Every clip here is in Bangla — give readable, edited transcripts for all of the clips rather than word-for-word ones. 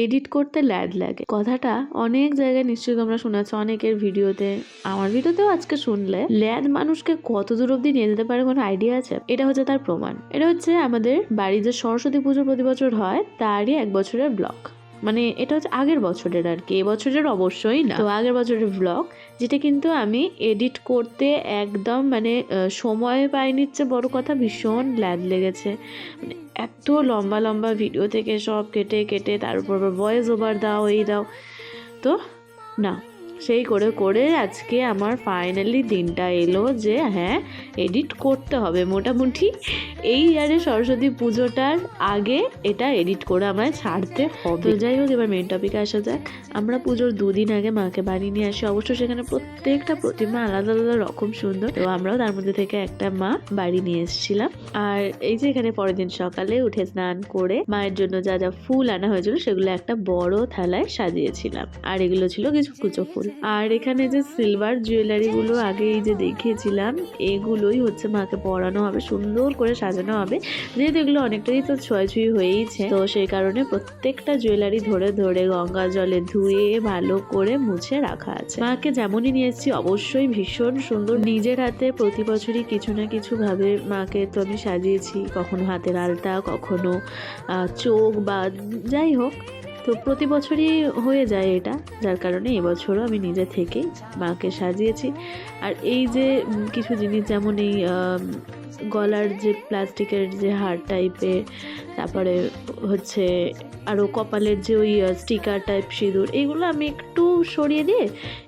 এডিট করতে ল্যাদ লাগে, কথাটা অনেক জায়গায় নিশ্চয়ই তোমরা শুনেছো, অনেকের ভিডিওতে, আমার ভিডিওতেও আজকে শুনলে। ল্যাদ মানুষকে কত দূর অব্দি নিয়ে যেতে পারে কোনো আইডিয়া আছে? এটা হচ্ছে তার প্রমাণ। এটা হচ্ছে আমাদের বাড়ি যে সরস্বতী পুজো প্রতি বছর হয় তারই 1 বছরের ব্লগ। মানে এটা হচ্ছে আগের বছরের আর কি, এবছরের অবশ্যই না, তো আগের বছরের ব্লগ, যেটা কিন্তু আমি এডিট করতে একদম মানে সময় পাইনি, বড় কথা ভীষণ ল্যাদ লেগেছে। মানে এত লম্বা লম্বা ভিডিও থেকে সব কেটে কেটে তার উপর ভয়েস ওভার দাও, এই দাও, তো না, সেই করে করে আজকে আমার ফাইনালি দিনটা এলো যে হ্যাঁ এডিট করতে হবে। মোটামুটি এই ইয়ারে সরস্বতী পুজোটার আগে এটা এডিট করে আমায় ছাড়তে হবে। তো যাই হোক, এবার মেন টপিকে আসা যাক। আমরা পুজোর 2 দিন আগে মাকে বাড়ি নিয়ে আসি। অবশ্য সেখানে প্রত্যেকটা প্রতিমা আলাদা আলাদা রকম সুন্দর, তো আমরাও তার মধ্যে থেকে একটা মা বাড়ি নিয়ে এসেছিলাম। আর এই যে এখানে পরের দিন সকালে উঠে স্নান করে মায়ের জন্য যা যা ফুল আনা হয়েছিল সেগুলো একটা বড় থালায় সাজিয়েছিলাম, আর এগুলো ছিল কিছু কুচো ফুল। আর এখানে যে সিলভার জুয়েলারি গুলো আগে এই যে দেখিয়েছিলাম, এগুলোই হচ্ছে মাকে পরানো হবে, সুন্দর করে সাজানো হবে। যেহেতু এগুলো অনেকটাই তো ছোঁয়াছুঁই হয়েইছে, তো সেই কারণে প্রত্যেকটা জুয়েলারি ধরে ধরে গঙ্গা জলে ধুয়ে ভালো করে মুছে রাখা আছে। মাকে যেমনই নিয়ে এসেছি অবশ্যই ভীষণ সুন্দর, নিজের হাতে প্রতি বছরই কিছু না কিছু ভাবে মাকে তো আমি সাজিয়েছি, কখনো হাতের আলতা, কখনো চোখ, বা যাই হোক, তো প্রতি বছরই হয়ে যায় এটা, যার কারণে এবছরও আমি নিজে থেকেই মাকে সাজিয়েছি। আর এই যে কিছু জিনিস, যেমন এই গলার যে প্লাস্টিকের যে হার টাইপের, তারপরে হচ্ছে আরও কপালের যে ওই স্টিকার টাইপ সিঁদুর, এইগুলো আমি একটু সরিয়ে দিয়ে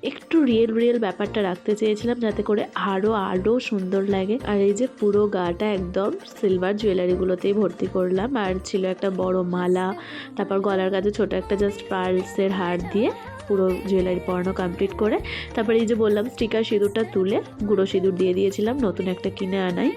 একটু রিয়েল রিয়েল ব্যাপারটা রাখতে চেয়েছিলাম, যাতে করে আরও সুন্দর লাগে। আর এই যে পুরো গাটা একদম সিলভার জুয়েলারিগুলোতেই ভর্তি করলাম। আর ছিল একটা বড় মালা, তারপর গলার কাছে ছোট একটা জাস্ট পার্লসের হার দিয়ে পুরো জুয়েলারি পরানো কমপ্লিট করে, তারপরে এই যে বললাম স্টিকার সিঁদুরটা তুলে গুঁড়ো সিঁদুর দিয়ে দিয়েছিলাম, নতুন একটা কিনে আনাই।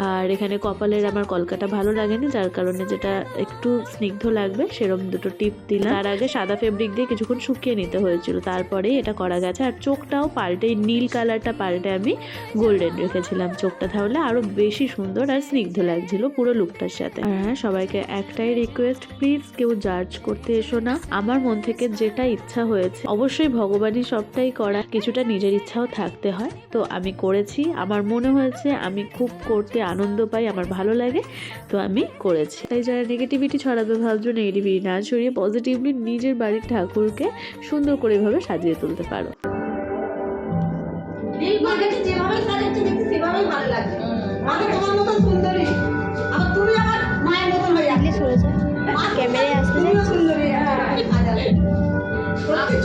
আর এখানে কপালের আমার কলকাটা ভালো লাগেনি, যার কারণে যেটা একটু স্নিগ্ধ লাগবে সেরকম দুটো টিপ দিলাম। তার আগে সাদা ফেব্রিক দিয়ে কিছুক্ষণ শুকিয়ে নিতে হয়েছিল, তারপরেই এটা করা গেছে। আর চোখটাও পাল্টে, নীল কালারটা পাল্টে আমি গোল্ডেন রেখেছিলাম চোখটা, তাহলে আরও বেশি সুন্দর আর স্নিগ্ধ লাগছিল পুরো লুকটার সাথে। আর হ্যাঁ, সবাইকে একটাই রিকোয়েস্ট, প্লিজ কেউ জাজ করতে এসো না। আমার মন থেকে যেটা ইচ্ছা হয়েছে, অবশ্যই ভগবানই সবটাই করা, কিছুটা নিজের ইচ্ছাও থাকতে হয়, তো আমি করেছি। আমার মনে হয়েছে আমি খুব করতে আনন্দ পাই, আমার ভালো লাগে, তো আমি করেছি। তাই যারা নেগেটিভিটি ছড়াবে ভাবছো, নেগেটিভিটি না ছড়িয়ে পজিটিভলি নিজের বাড়ির ঠাকুরকে সুন্দর করে এভাবে সাজিয়ে তুলতে পারো। ক্যামেরায় আসলে সুন্দরী,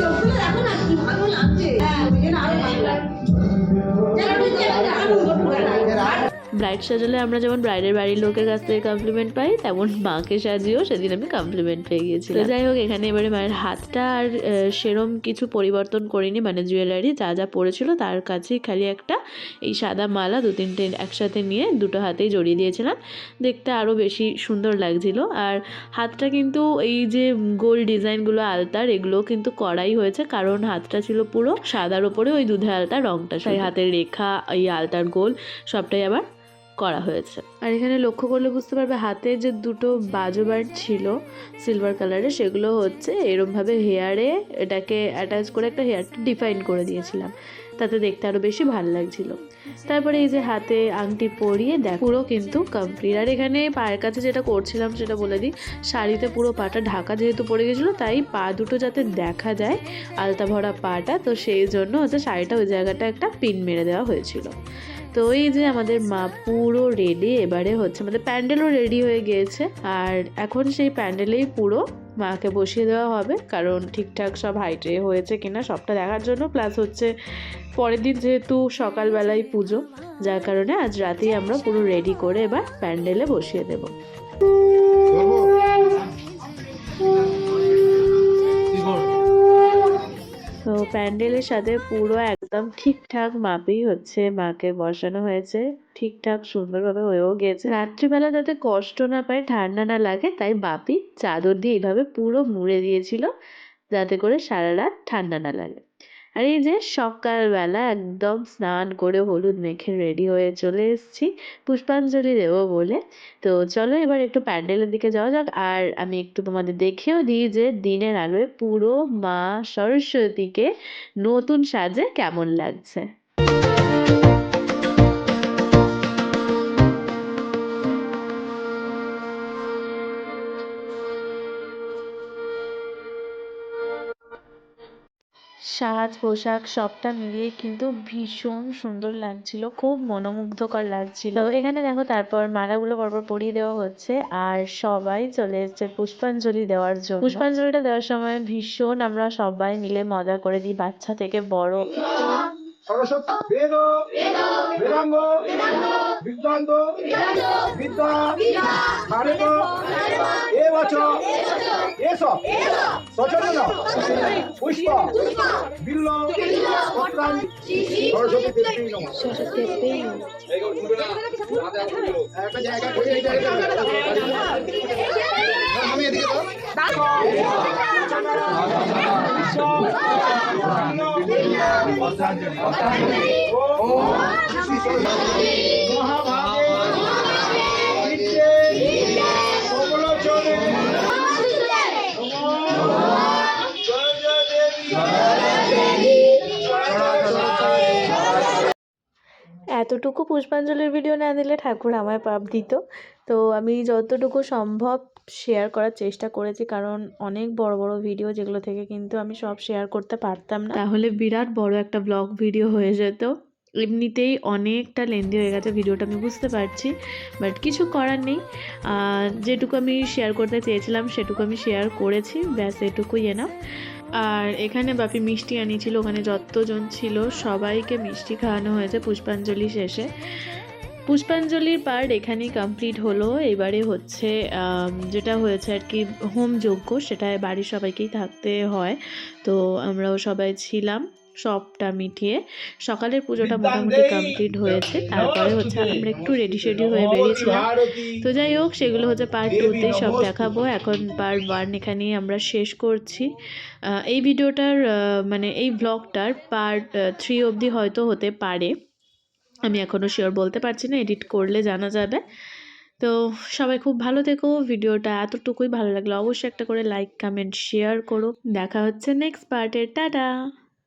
চোখগুলো দেখো না কি ভালো লাগছে, আরো ভালো লাগছে। ব্রাইড সাজালে আমরা যেমন ব্রাইডের বাড়ির লোকের কাছ থেকে কমপ্লিমেন্ট পাই, তেমন মাকে সাজিয়েও সেদিন আমি কমপ্লিমেন্ট পেয়ে গিয়েছিলাম। যাই হোক, এখানে এবারে মায়ের হাতটা আর সেরম কিছু পরিবর্তন করিনি, মানে জুয়েলারি যা যা পড়েছিল তার কাছেই খালি একটা এই সাদা মালা 2-3টে একসাথে নিয়ে দুটো হাতেই জড়িয়ে দিয়েছিলাম, দেখতে আরও বেশি সুন্দর লাগছিল। আর হাতটা কিন্তু এই যে গোল ডিজাইনগুলো আলতার, এগুলো কিন্তু করাই হয়েছে, কারণ হাতটা ছিল পুরো সাদার ওপরে ওই দুধে আলতার রংটা, সেই হাতের রেখা, এই আলতার গোল সবটাই আবার করা হয়েছে। আর এখানে লক্ষ্য করলে বুঝতে পারবে হাতে যে দুটো বাজোবার ছিল সিলভার কালারের, সেগুলো হচ্ছে এরমভাবে হেয়ারে এটাকে অ্যাটাচ করে একটা হেয়ারটা ডিফাইন করে দিয়েছিলাম, তাতে দেখতে আরও বেশি ভালো লাগছিল। তারপরে এই যে হাতে আংটি পরিয়ে দেখ পুরো কিন্তু কমপ্লিট। আর এখানে পায়ের কাছে যেটা করছিলাম সেটা বলে দিই, শাড়িতে পুরো পাটা ঢাকা যেহেতু পড়ে গেছিলো, তাই পা দুটো যাতে দেখা যায় আলতা ভরা পাটা, তো সেই জন্য হচ্ছে শাড়িটা ওই জায়গাটা একটা পিন মেরে দেওয়া হয়েছিল। তো এই যে আমাদের মা পুরো রেডি, এবারে হচ্ছে আমাদের প্যান্ডেলও রেডি হয়ে গিয়েছে, আর এখন সেই প্যান্ডেলেই পুরো মাকে বসিয়ে দেওয়া হবে, কারণ ঠিকঠাক সব হাইটে হয়েছে কিনা সবটা দেখার জন্য, প্লাস হচ্ছে পরের দিন যেহেতু সকালবেলায় পুজো, যার কারণে আজ রাতেই আমরা পুরো রেডি করে এবার প্যান্ডেলে বসিয়ে দেব। তো প্যান্ডেলের সাথে পুরো একদম ঠিকঠাক মাপেই হচ্ছে মাকে বসানো হয়েছে, ঠিকঠাক সুন্দরভাবে হয়েও গিয়েছে। রাত্রিবেলা যাতে কষ্ট না পায়, ঠান্ডা না লাগে, তাই বাপি চাদর দিয়ে এইভাবে পুরো মুড়ে দিয়েছিল, যাতে করে সারা রাত ঠান্ডা না লাগে। আর এই যে সকালবেলা একদম স্নান করে হলুদ মেখে রেডি হয়ে চলে এসেছি পুষ্পাঞ্জলি দেবো বলে। তো চলো এবার একটু প্যান্ডেলের দিকে যাওয়া যাক। আর আমি একটু তোমাদের দেখেও দিই যে দিনের আলোয় পুরো মা সরস্বতীকে নতুন সাজে কেমন লাগছে। সাজ পোশাক সবটা মিলিয়ে কিন্তু ভীষণ সুন্দর লাগছিল, খুব মনোমুগ্ধকর লাগছিল। তো এখানে দেখো তারপর মালাগুলো পরপর পরিয়ে দেওয়া হচ্ছে আর সবাই চলে এসেছে পুষ্পাঞ্জলি দেওয়ার জন্য। পুষ্পাঞ্জলিটা দেওয়ার সময় ভীষণ আমরা সবাই মিলে মজা করে দিই, বাচ্চা থেকে বড়। সরস্বতী বেদ বেদাঙ্গ বিদ্যাঙ্গ বিদ্যা ভারত এ বছর এসব সচরণ পুষ্প বিল্ল পত্রাঞ্জলি সরস্বতী দেবী নমঃ। সরস্বতী দেবী নমঃ। একটা জায়গা করে এই জায়গাটা আমি এদিকে এতটুকু পুষ্পাঞ্জলির ভিডিও না দিলে ঠাকুর আমায় পাপ দিত। তো আমি যতটুকু সম্ভব শেয়ার করার চেষ্টা করেছি, কারণ অনেক বড় বড় ভিডিও যেগুলো থেকে কিন্তু আমি সব শেয়ার করতে পারতাম না, তাহলে বিরাট বড় একটা ব্লগ ভিডিও হয়ে যেত। এমনিতেই অনেকটা লেন্দি হয়ে গেছে ভিডিওটা, আমি বুঝতে পারছি, বাট কিছু করার নেই। যেটুকু আমি শেয়ার করতে চেয়েছিলাম সেটুকু আমি শেয়ার করেছি, ব্যাস এটুকুই এনাফ। আর এখানে বাপি মিষ্টি আনিয়েছিল, ওখানে যতজন ছিল সবাইকে মিষ্টি খাওয়ানো হয়েছে পুষ্পাঞ্জলি শেষে। পুষ্পাঞ্জলির পার্ট এখানেই কমপ্লিট হলো। এবারে হচ্ছে যেটা হয়েছে আর কি হোম যজ্ঞ, সেটা বাড়ির সবাইকেই থাকতে হয়। তো আমরাও সবাই ছিলাম, সবটা মিটিয়ে সকালের পুজোটা মোটামুটি কমপ্লিট হয়েছে। তারপরে হচ্ছে আমরা একটু রেডি শেডি হয়ে বেরিয়েছিলাম। তো যাই হোক, সেগুলো হচ্ছে পার্ট 2তেই সব দেখাবো। এখন পার্ট 1 এখানেই আমরা শেষ করছি। এই ভিডিওটার মানে এই ব্লগটার পার্ট 3 অবধি হয়তো হতে পারে, আমি এখনও শিওর বলতে পারছি না, এডিট করলে জানা যাবে। তো সবাই খুব ভালো থেকো। ভিডিওটা এতটুকুই ভালো লাগলো অবশ্যই একটা করে লাইক কমেন্ট শেয়ার করো। দেখা হচ্ছে নেক্সট পার্টে। টাটা।